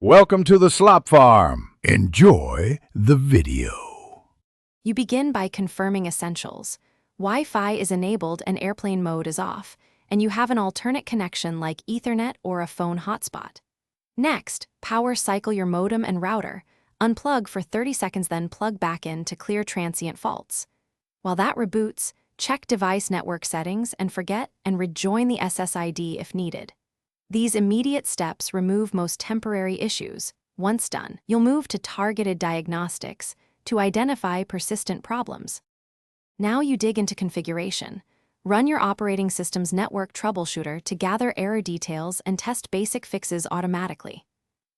Welcome to the Slop Farm. Enjoy the video. You begin by confirming essentials. Wi-Fi is enabled and airplane mode is off, and you have an alternate connection like Ethernet or a phone hotspot. Next, power cycle your modem and router. Unplug for 30 seconds, then plug back in to clear transient faults. While that reboots, check device network settings and forget and rejoin the SSID if needed. These immediate steps remove most temporary issues. Once done, you'll move to targeted diagnostics to identify persistent problems. Now you dig into configuration. Run your operating system's network troubleshooter to gather error details and test basic fixes automatically.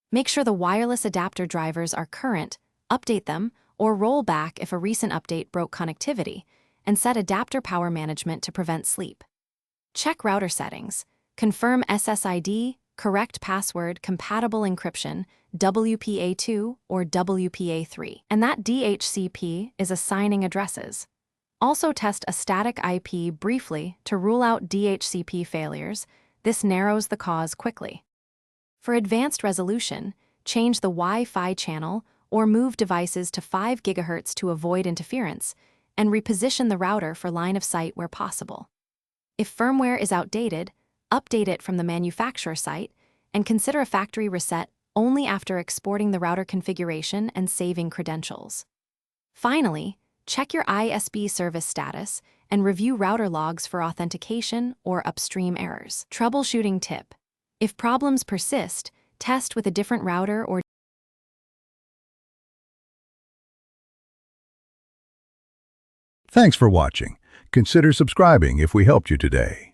Make sure the wireless adapter drivers are current, update them, or roll back if a recent update broke connectivity, and set adapter power management to prevent sleep. Check router settings. Confirm SSID, correct password, compatible encryption, WPA2 or WPA3, and that DHCP is assigning addresses. Also test a static IP briefly to rule out DHCP failures. This narrows the cause quickly. For advanced resolution, change the Wi-Fi channel or move devices to 5 GHz to avoid interference, and reposition the router for line of sight where possible. If firmware is outdated, update it from the manufacturer site, and consider a factory reset only after exporting the router configuration and saving credentials. Finally, check your ISP service status and review router logs for authentication or upstream errors. Troubleshooting tip: if problems persist, test with a different router or Thanks for watching. Consider subscribing if we helped you today.